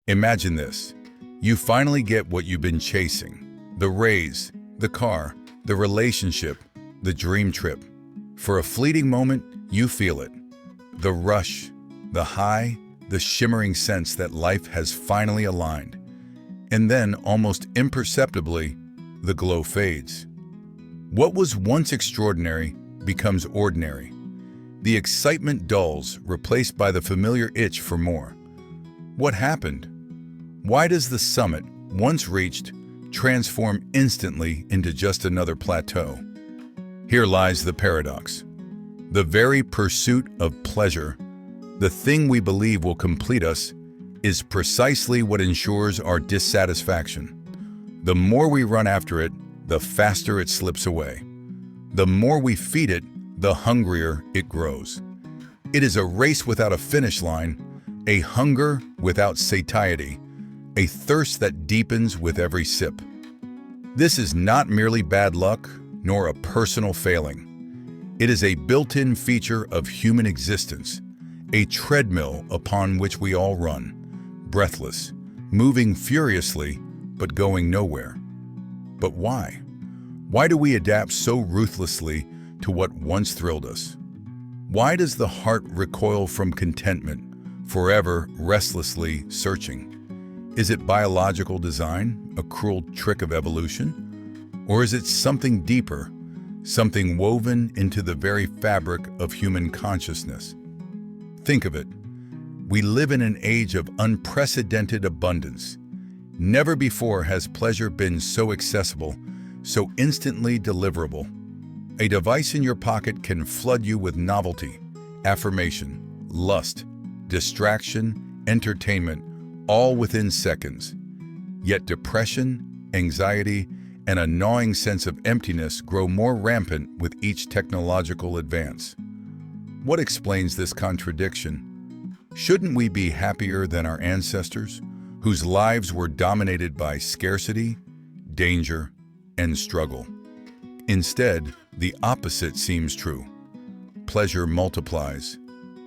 Imagine this. You finally get what you've been chasing. The raise, the car, the relationship, the dream trip. For a fleeting moment, you feel it. The rush, the high, the shimmering sense that life has finally aligned. And then, almost imperceptibly, the glow fades. What was once extraordinary becomes ordinary. The excitement dulls, replaced by the familiar itch for more. What happened? Why does the summit, once reached, transform instantly into just another plateau? Here lies the paradox. The very pursuit of pleasure, the thing we believe will complete us, is precisely what ensures our dissatisfaction. The more we run after it, the faster it slips away. The more we feed it, the hungrier it grows. It is a race without a finish line, a hunger without satiety, a thirst that deepens with every sip. This is not merely bad luck, nor a personal failing. It is a built-in feature of human existence, a treadmill upon which we all run, breathless, moving furiously, but going nowhere. But why? Why do we adapt so ruthlessly to what once thrilled us? Why does the heart recoil from contentment, forever restlessly searching? Is it biological design, a cruel trick of evolution? Or is it something deeper, something woven into the very fabric of human consciousness? Think of it. We live in an age of unprecedented abundance. Never before has pleasure been so accessible, so instantly deliverable. A device in your pocket can flood you with novelty, affirmation, lust, distraction, entertainment, all within seconds. Yet depression, anxiety, and a gnawing sense of emptiness grow more rampant with each technological advance. What explains this contradiction? Shouldn't we be happier than our ancestors, whose lives were dominated by scarcity, danger, and struggle? Instead, the opposite seems true. Pleasure multiplies,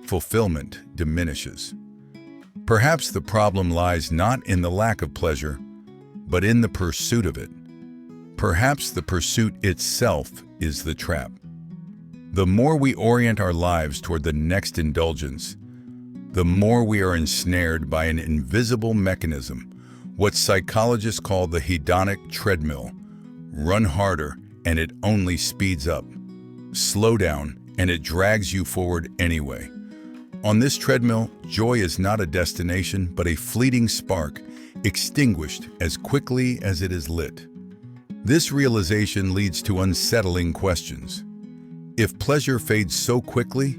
fulfillment diminishes. Perhaps the problem lies not in the lack of pleasure, but in the pursuit of it. Perhaps the pursuit itself is the trap. The more we orient our lives toward the next indulgence, the more we are ensnared by an invisible mechanism, what psychologists call the hedonic treadmill. Run harder, and it only speeds up. Slow down, and it drags you forward anyway. On this treadmill, joy is not a destination, but a fleeting spark, extinguished as quickly as it is lit. This realization leads to unsettling questions. If pleasure fades so quickly,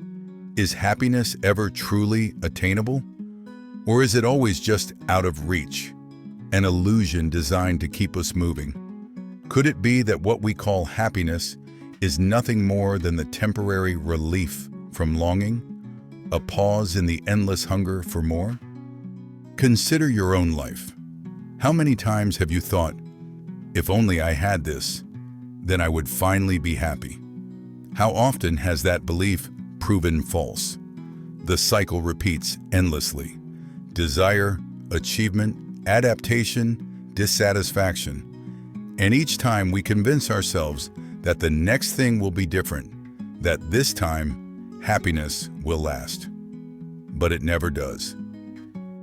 is happiness ever truly attainable? Or is it always just out of reach, an illusion designed to keep us moving? Could it be that what we call happiness is nothing more than the temporary relief from longing? A pause in the endless hunger for more? Consider your own life. How many times have you thought, if only I had this, then I would finally be happy? How often has that belief proven false? The cycle repeats endlessly. Desire, achievement, adaptation, dissatisfaction. And each time we convince ourselves that the next thing will be different, that this time, happiness will last. But it never does.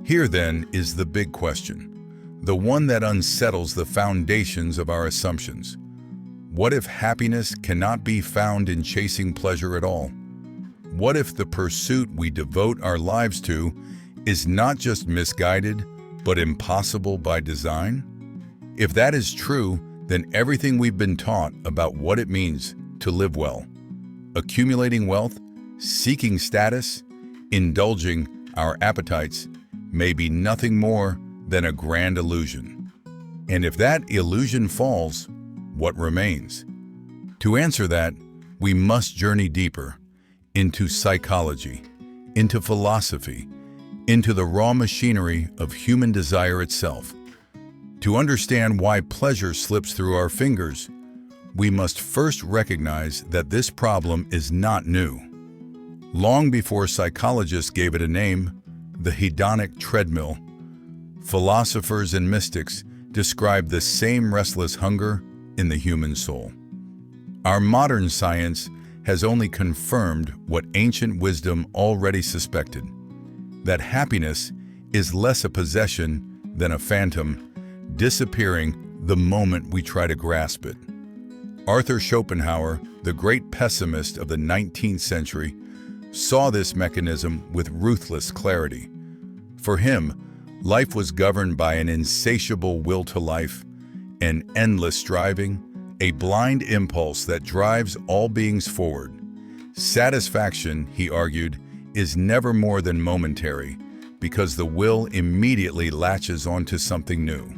Here then is the big question, the one that unsettles the foundations of our assumptions. What if happiness cannot be found in chasing pleasure at all? What if the pursuit we devote our lives to is not just misguided, but impossible by design? If that is true, then everything we've been taught about what it means to live well, accumulating wealth, seeking status, indulging our appetites, may be nothing more than a grand illusion. And if that illusion falls, what remains? To answer that, we must journey deeper into psychology, into philosophy, into the raw machinery of human desire itself. To understand why pleasure slips through our fingers, we must first recognize that this problem is not new. Long before psychologists gave it a name, the hedonic treadmill, Philosophers and mystics describe the same restless hunger in the human soul. Our modern science has only confirmed what ancient wisdom already suspected, that happiness is less a possession than a phantom, disappearing the moment we try to grasp it. Arthur Schopenhauer, the great pessimist of the 19th century, saw this mechanism with ruthless clarity. For him, life was governed by an insatiable will to life, an endless striving, a blind impulse that drives all beings forward. Satisfaction, he argued, is never more than momentary, because the will immediately latches onto something new.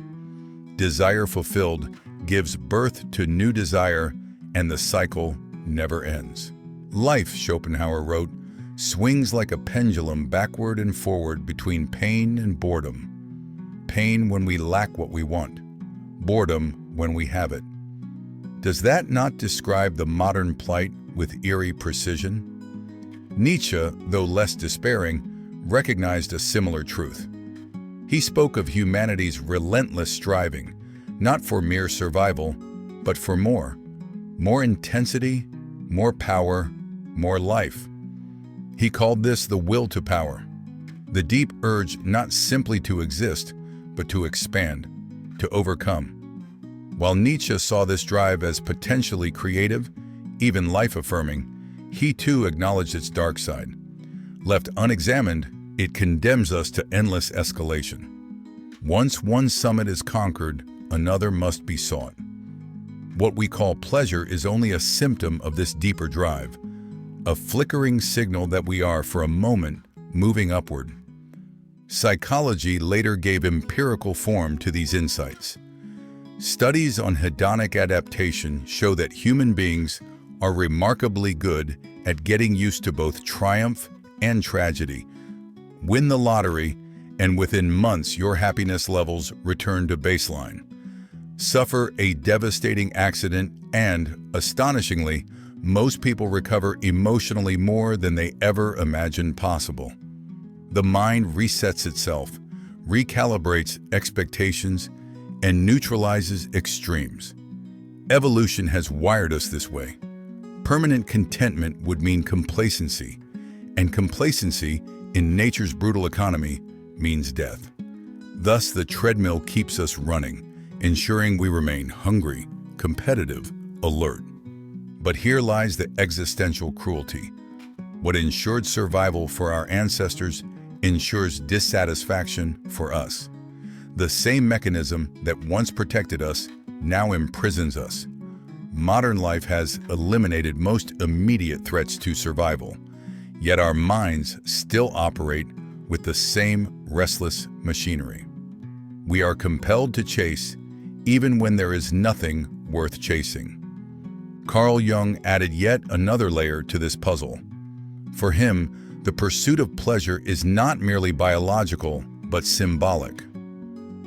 Desire fulfilled gives birth to new desire, and the cycle never ends. Life, Schopenhauer wrote, swings like a pendulum backward and forward between pain and boredom. Pain when we lack what we want, boredom when we have it. Does that not describe the modern plight with eerie precision? Nietzsche, though less despairing, recognized a similar truth. He spoke of humanity's relentless striving, not for mere survival, but for more intensity, more power, more life. He called this the will to power, the deep urge not simply to exist, but to expand, to overcome. While Nietzsche saw this drive as potentially creative, even life-affirming, he too acknowledged its dark side. Left unexamined, it condemns us to endless escalation. Once one summit is conquered, another must be sought. What we call pleasure is only a symptom of this deeper drive, a flickering signal that we are, for a moment, moving upward. Psychology later gave empirical form to these insights. Studies on hedonic adaptation show that human beings are remarkably good at getting used to both triumph and tragedy. Win the lottery, and within months your happiness levels return to baseline. Suffer a devastating accident and, astonishingly, most people recover emotionally more than they ever imagined possible. The mind resets itself, recalibrates expectations, and neutralizes extremes. Evolution has wired us this way. Permanent contentment would mean complacency, and complacency, in nature's brutal economy, means death. Thus, the treadmill keeps us running, ensuring we remain hungry, competitive, alert. But here lies the existential cruelty. What ensured survival for our ancestors ensures dissatisfaction for us. The same mechanism that once protected us now imprisons us. Modern life has eliminated most immediate threats to survival, yet our minds still operate with the same restless machinery. We are compelled to chase even when there is nothing worth chasing. Carl Jung added yet another layer to this puzzle. For him, the pursuit of pleasure is not merely biological, but symbolic.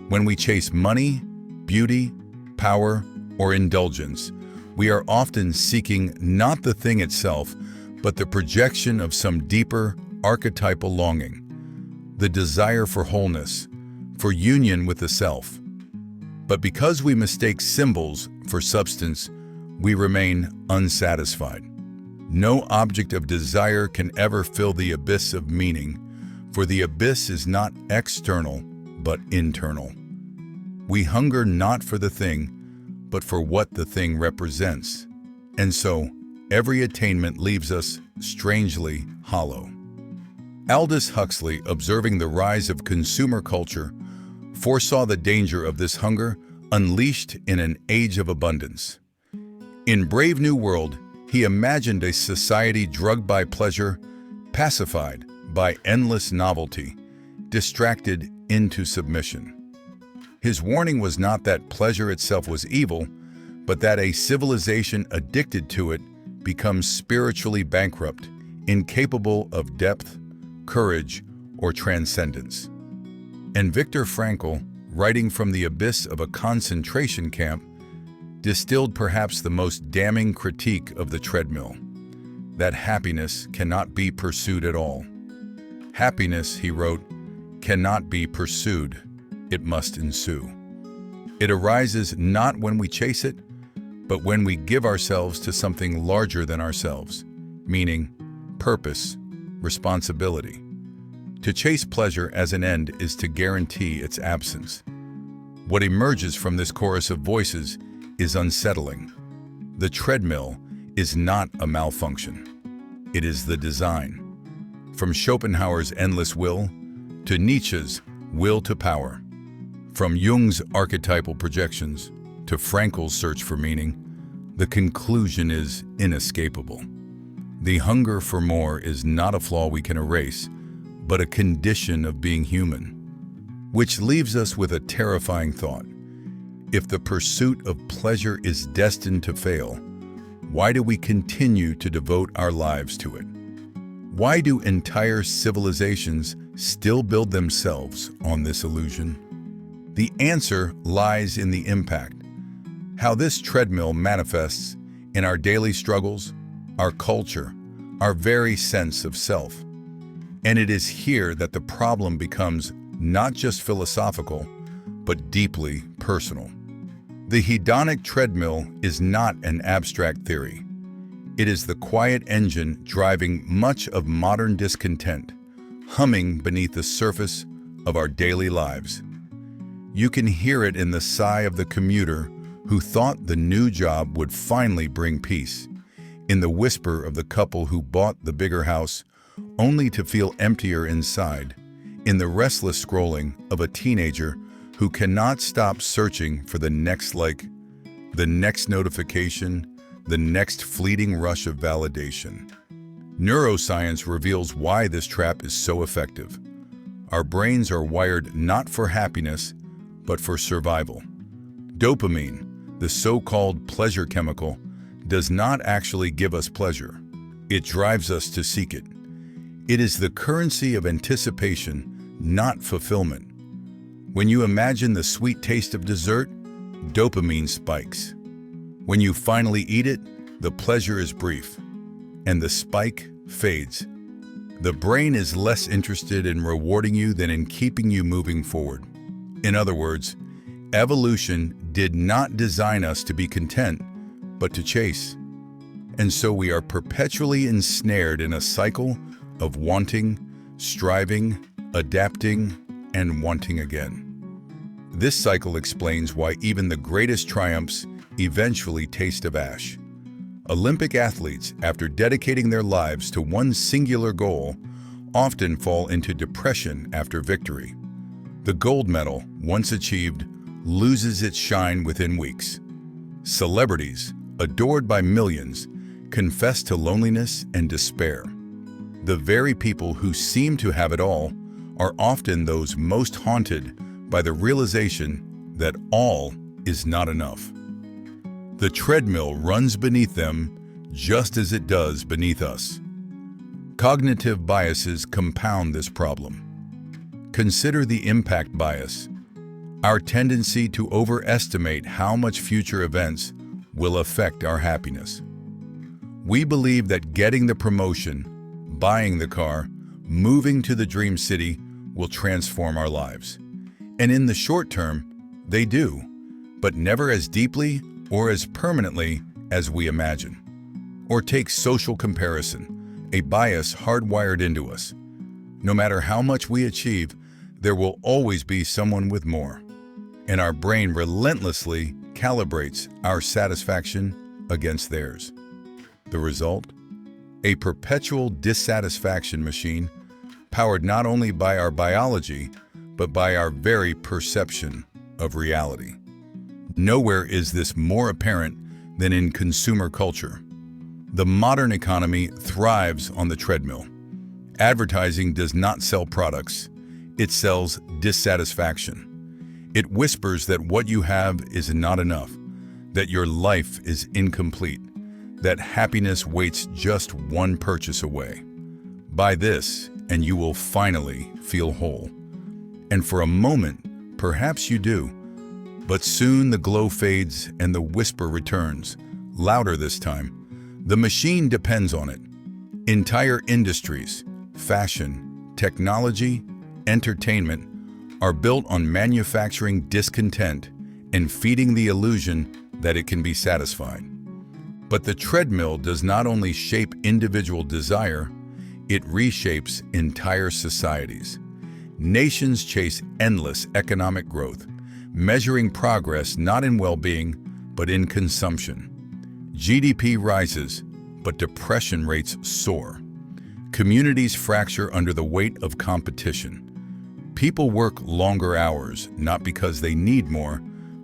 When we chase money, beauty, power, or indulgence, we are often seeking not the thing itself, but the projection of some deeper, archetypal longing, the desire for wholeness, for union with the self. But because we mistake symbols for substance, we remain unsatisfied. No object of desire can ever fill the abyss of meaning, for the abyss is not external, but internal. We hunger not for the thing, but for what the thing represents. And so, every attainment leaves us strangely hollow. Aldous Huxley, observing the rise of consumer culture, foresaw the danger of this hunger unleashed in an age of abundance. In Brave New World, he imagined a society drugged by pleasure, pacified by endless novelty, distracted into submission. His warning was not that pleasure itself was evil, but that a civilization addicted to it becomes spiritually bankrupt, incapable of depth, courage, or transcendence. And Viktor Frankl, writing from the abyss of a concentration camp, distilled perhaps the most damning critique of the treadmill, that happiness cannot be pursued at all. Happiness, he wrote, cannot be pursued. it must ensue. It arises not when we chase it, but when we give ourselves to something larger than ourselves, meaning purpose, responsibility. To chase pleasure as an end is to guarantee its absence. What emerges from this chorus of voices is unsettling. The treadmill is not a malfunction. It is the design. From Schopenhauer's endless will to Nietzsche's will to power. From Jung's archetypal projections to Frankl's search for meaning, the conclusion is inescapable. The hunger for more is not a flaw we can erase, but a condition of being human. Which leaves us with a terrifying thought. If the pursuit of pleasure is destined to fail, why do we continue to devote our lives to it? Why do entire civilizations still build themselves on this illusion? The answer lies in the impact. How this treadmill manifests in our daily struggles, our culture, our very sense of self. And it is here that the problem becomes not just philosophical, but deeply personal. The hedonic treadmill is not an abstract theory. It is the quiet engine driving much of modern discontent, humming beneath the surface of our daily lives. You can hear it in the sigh of the commuter who thought the new job would finally bring peace, in the whisper of the couple who bought the bigger house only to feel emptier inside, in the restless scrolling of a teenager who cannot stop searching for the next like, the next notification, the next fleeting rush of validation. Neuroscience reveals why this trap is so effective. Our brains are wired not for happiness, but for survival. Dopamine, the so-called pleasure chemical, does not actually give us pleasure. It drives us to seek it. It is the currency of anticipation, not fulfillment. When you imagine the sweet taste of dessert, dopamine spikes. When you finally eat it, the pleasure is brief, and the spike fades. The brain is less interested in rewarding you than in keeping you moving forward. In other words, evolution did not design us to be content, but to chase. And so we are perpetually ensnared in a cycle of wanting, striving, adapting, and wanting again. This cycle explains why even the greatest triumphs eventually taste of ash. Olympic athletes, after dedicating their lives to one singular goal, often fall into depression after victory. The gold medal, once achieved, loses its shine within weeks. Celebrities, adored by millions, confess to loneliness and despair. The very people who seem to have it all are often those most haunted by the realization that all is not enough. The treadmill runs beneath them just as it does beneath us. Cognitive biases compound this problem. Consider the impact bias, our tendency to overestimate how much future events will affect our happiness. We believe that getting the promotion, buying the car, moving to the dream city will transform our lives. And in the short term, they do, but never as deeply or as permanently as we imagine. Or take social comparison, a bias hardwired into us. No matter how much we achieve, there will always be someone with more. And our brain relentlessly calibrates our satisfaction against theirs. The result? A perpetual dissatisfaction machine, powered not only by our biology, but by our very perception of reality. Nowhere is this more apparent than in consumer culture. The modern economy thrives on the treadmill. Advertising does not sell products, it sells dissatisfaction. It whispers that what you have is not enough, that your life is incomplete, that happiness waits just one purchase away. Buy this, and you will finally feel whole. And for a moment, perhaps you do. But soon the glow fades and the whisper returns, louder this time. The machine depends on it. Entire industries, fashion, technology, entertainment, are built on manufacturing discontent and feeding the illusion that it can be satisfied. But the treadmill does not only shape individual desire, it reshapes entire societies. Nations chase endless economic growth, measuring progress not in well-being, but in consumption. GDP rises, but depression rates soar. Communities fracture under the weight of competition. People work longer hours, not because they need more,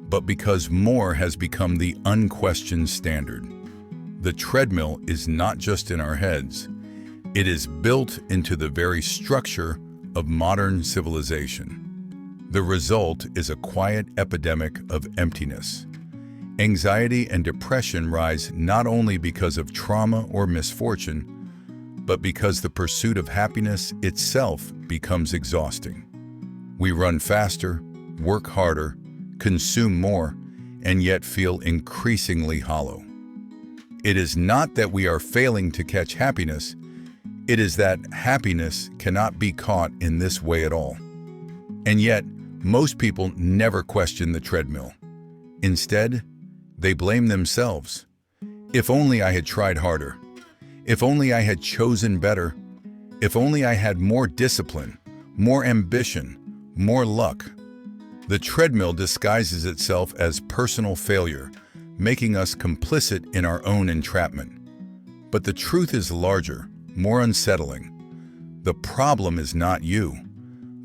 but because more has become the unquestioned standard. The treadmill is not just in our heads. It is built into the very structure of modern civilization. The result is a quiet epidemic of emptiness. Anxiety and depression rise not only because of trauma or misfortune, but because the pursuit of happiness itself becomes exhausting. We run faster, work harder, consume more, and yet feel increasingly hollow. It is not that we are failing to catch happiness, it is that happiness cannot be caught in this way at all. And yet, most people never question the treadmill. Instead, they blame themselves. If only I had tried harder. If only I had chosen better. If only I had more discipline, more ambition, more luck. The treadmill disguises itself as personal failure, making us complicit in our own entrapment. But the truth is larger, more unsettling. The problem is not you.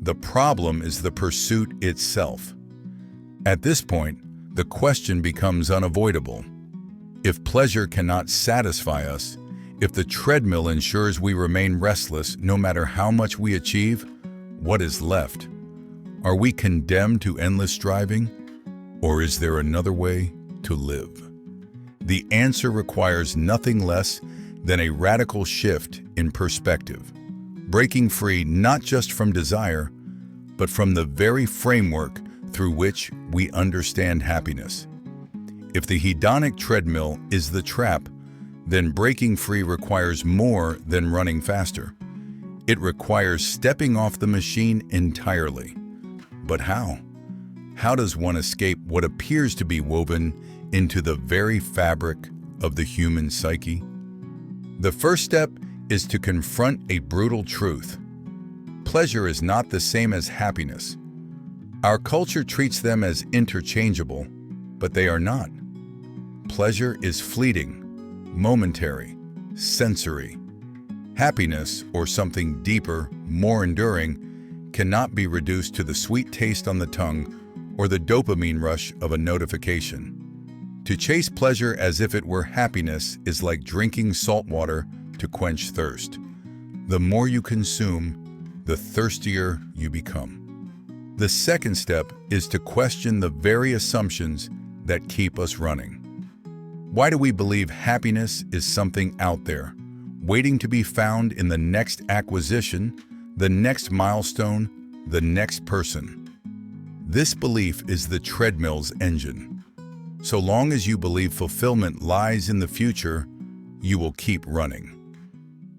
The problem is the pursuit itself. At this point, the question becomes unavoidable. If pleasure cannot satisfy us, if the treadmill ensures we remain restless no matter how much we achieve, what is left? Are we condemned to endless striving? Or is there another way to live? The answer requires nothing less than a radical shift in perspective, breaking free not just from desire, but from the very framework through which we understand happiness. If the hedonic treadmill is the trap, then breaking free requires more than running faster. It requires stepping off the machine entirely. But how? How does one escape what appears to be woven into the very fabric of the human psyche? The first step is to confront a brutal truth. Pleasure is not the same as happiness. Our culture treats them as interchangeable, but they are not. Pleasure is fleeting, momentary, sensory. Happiness, or something deeper, more enduring, cannot be reduced to the sweet taste on the tongue or the dopamine rush of a notification. To chase pleasure as if it were happiness is like drinking salt water to quench thirst. The more you consume, the thirstier you become. The second step is to question the very assumptions that keep us running. Why do we believe happiness is something out there, waiting to be found in the next acquisition, the next milestone, the next person? This belief is the treadmill's engine. So long as you believe fulfillment lies in the future, you will keep running.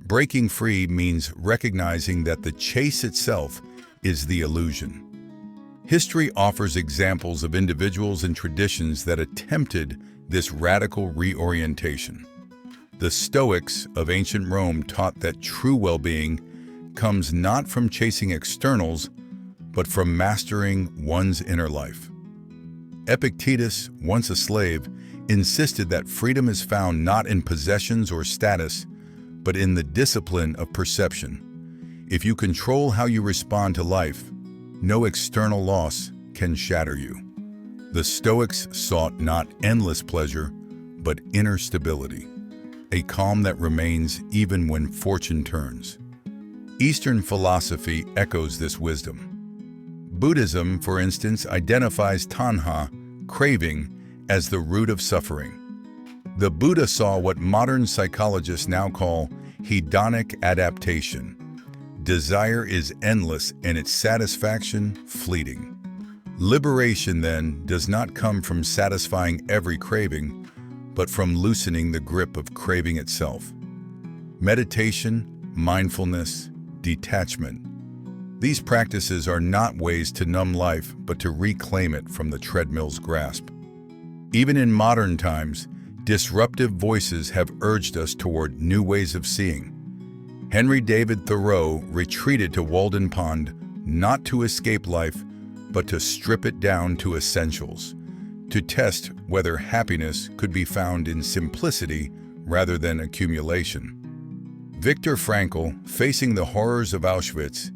Breaking free means recognizing that the chase itself is the illusion. History offers examples of individuals and traditions that attempted this radical reorientation. The Stoics of ancient Rome taught that true well-being comes not from chasing externals, but from mastering one's inner life. Epictetus, once a slave, insisted that freedom is found not in possessions or status, but in the discipline of perception. If you control how you respond to life, no external loss can shatter you. The Stoics sought not endless pleasure, but inner stability, a calm that remains even when fortune turns. Eastern philosophy echoes this wisdom. Buddhism, for instance, identifies tanha, craving, as the root of suffering. The Buddha saw what modern psychologists now call hedonic adaptation. Desire is endless and its satisfaction fleeting. Liberation, then, does not come from satisfying every craving, but from loosening the grip of craving itself. Meditation, mindfulness, detachment. These practices are not ways to numb life, but to reclaim it from the treadmill's grasp. Even in modern times, disruptive voices have urged us toward new ways of seeing. Henry David Thoreau retreated to Walden Pond not to escape life, but to strip it down to essentials, to test whether happiness could be found in simplicity rather than accumulation. Viktor Frankl, facing the horrors of Auschwitz,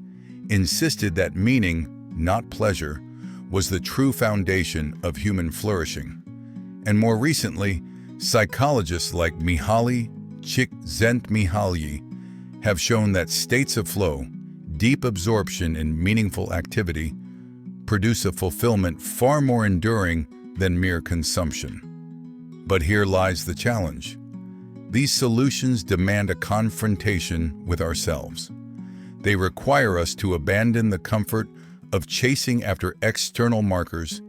insisted that meaning, not pleasure, was the true foundation of human flourishing. And more recently, psychologists like Mihaly Csikszentmihalyi have shown that states of flow, deep absorption in meaningful activity, produce a fulfillment far more enduring than mere consumption. But here lies the challenge. These solutions demand a confrontation with ourselves. They require us to abandon the comfort of chasing after external markers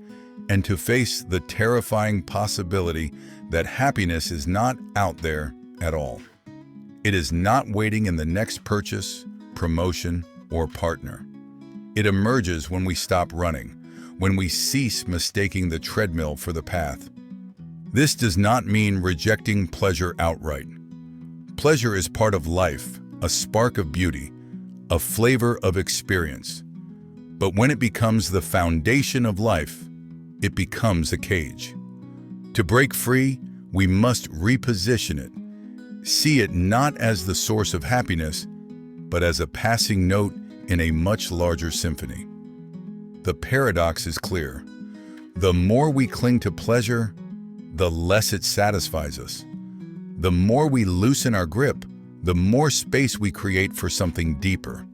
and to face the terrifying possibility that happiness is not out there at all. It is not waiting in the next purchase, promotion, or partner. It emerges when we stop running, when we cease mistaking the treadmill for the path. This does not mean rejecting pleasure outright. Pleasure is part of life, a spark of beauty, a flavor of experience. But when it becomes the foundation of life, it becomes a cage. To break free, we must reposition it. See it not as the source of happiness, but as a passing note in a much larger symphony. The paradox is clear. The more we cling to pleasure, the less it satisfies us. The more we loosen our grip, the more space we create for something deeper: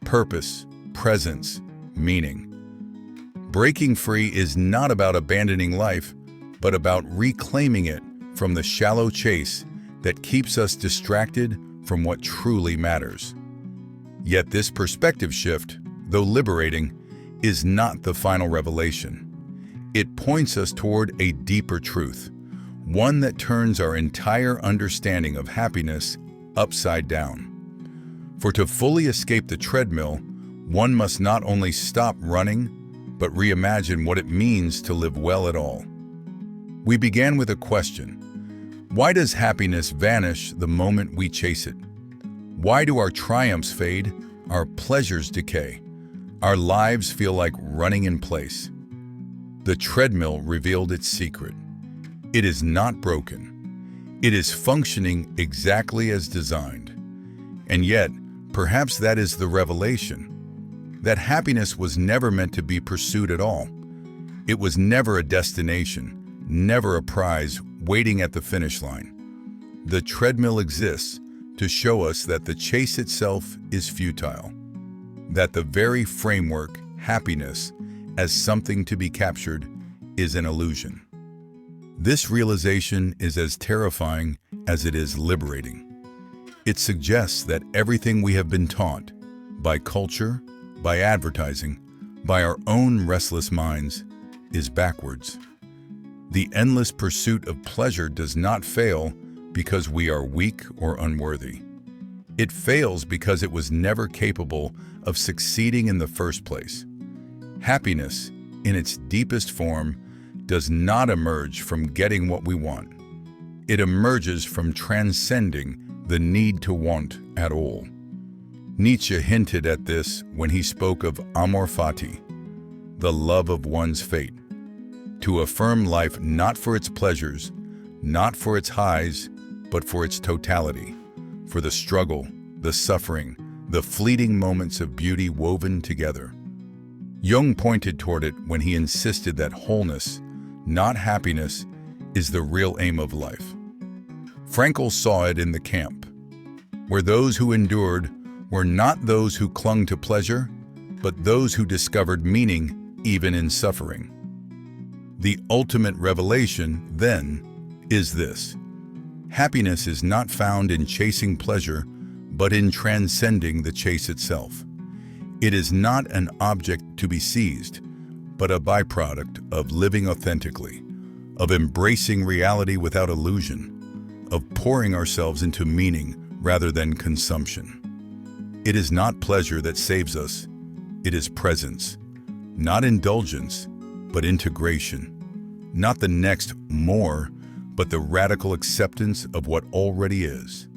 purpose, presence, meaning. Breaking free is not about abandoning life, but about reclaiming it from the shallow chase that keeps us distracted from what truly matters. Yet this perspective shift, though liberating, is not the final revelation. It points us toward a deeper truth, one that turns our entire understanding of happiness upside down. For to fully escape the treadmill, one must not only stop running, but reimagine what it means to live well at all. We began with a question. Why does happiness vanish the moment we chase it? Why do our triumphs fade, our pleasures decay, our lives feel like running in place? The treadmill revealed its secret. It is not broken. It is functioning exactly as designed. And yet, perhaps that is the revelation, that happiness was never meant to be pursued at all. It was never a destination, never a prize waiting at the finish line. The treadmill exists to show us that the chase itself is futile, that the very framework, happiness, as something to be captured, is an illusion. This realization is as terrifying as it is liberating. It suggests that everything we have been taught, by culture, by advertising, by our own restless minds, is backwards. The endless pursuit of pleasure does not fail because we are weak or unworthy. It fails because it was never capable of succeeding in the first place. Happiness, in its deepest form, does not emerge from getting what we want. It emerges from transcending the need to want at all. Nietzsche hinted at this when he spoke of amor fati, the love of one's fate, to affirm life not for its pleasures, not for its highs, but for its totality, for the struggle, the suffering, the fleeting moments of beauty woven together. Jung pointed toward it when he insisted that wholeness, not happiness, is the real aim of life. Frankl saw it in the camp, where those who endured were not those who clung to pleasure, but those who discovered meaning even in suffering. The ultimate revelation, then, is this: happiness is not found in chasing pleasure, but in transcending the chase itself. It is not an object to be seized, but a byproduct of living authentically, of embracing reality without illusion, of pouring ourselves into meaning rather than consumption. It is not pleasure that saves us, It is presence, not indulgence, but integration. Not the next more, but the radical acceptance of what already is.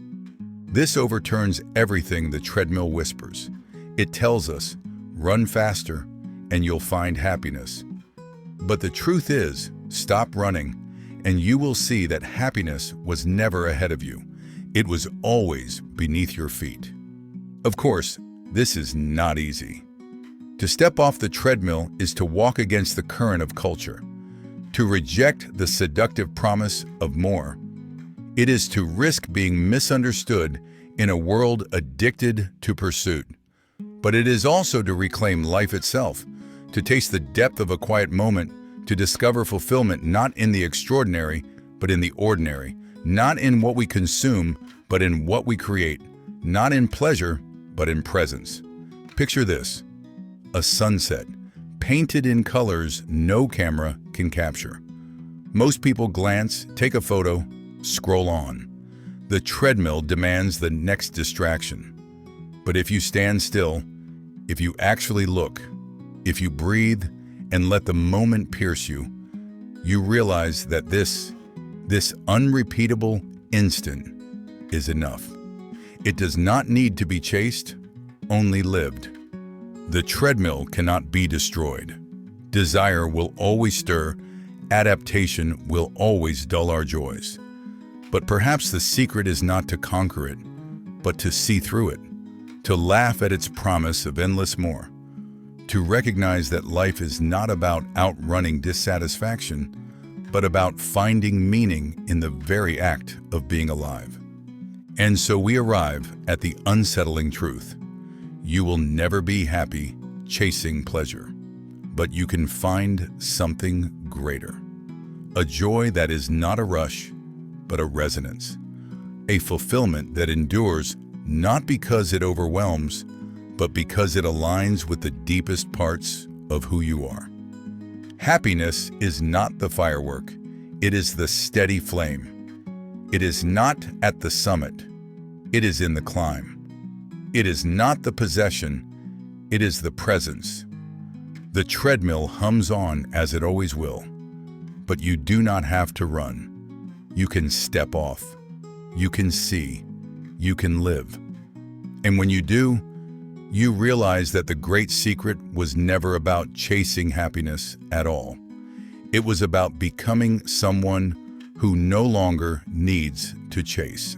This overturns everything the treadmill whispers. It tells us, run faster and you'll find happiness. But the truth is, stop running and you will see that happiness was never ahead of you. It was always beneath your feet. Of course, this is not easy. To step off the treadmill is to walk against the current of culture, to reject the seductive promise of more. It is to risk being misunderstood in a world addicted to pursuit. But it is also to reclaim life itself, to taste the depth of a quiet moment, to discover fulfillment not in the extraordinary, but in the ordinary, not in what we consume, but in what we create, not in pleasure, but in presence. Picture this: a sunset, painted in colors no camera can capture. Most people glance, take a photo, scroll on. The treadmill demands the next distraction. But if you stand still, if you actually look, if you breathe and let the moment pierce you, you realize that this unrepeatable instant is enough. It does not need to be chased, only lived. The treadmill cannot be destroyed. Desire will always stir, adaptation will always dull our joys. But perhaps the secret is not to conquer it, but to see through it, to laugh at its promise of endless more, to recognize that life is not about outrunning dissatisfaction, but about finding meaning in the very act of being alive. And so we arrive at the unsettling truth. You will never be happy chasing pleasure, but you can find something greater. A joy that is not a rush, but a resonance. A fulfillment that endures not because it overwhelms, but because it aligns with the deepest parts of who you are. Happiness is not the firework, it is the steady flame. It is not at the summit, it is in the climb. It is not the possession, it is the presence. The treadmill hums on as it always will, but you do not have to run. You can step off, you can see, you can live. And when you do, you realize that the great secret was never about chasing happiness at all. It was about becoming someone who no longer needs to chase.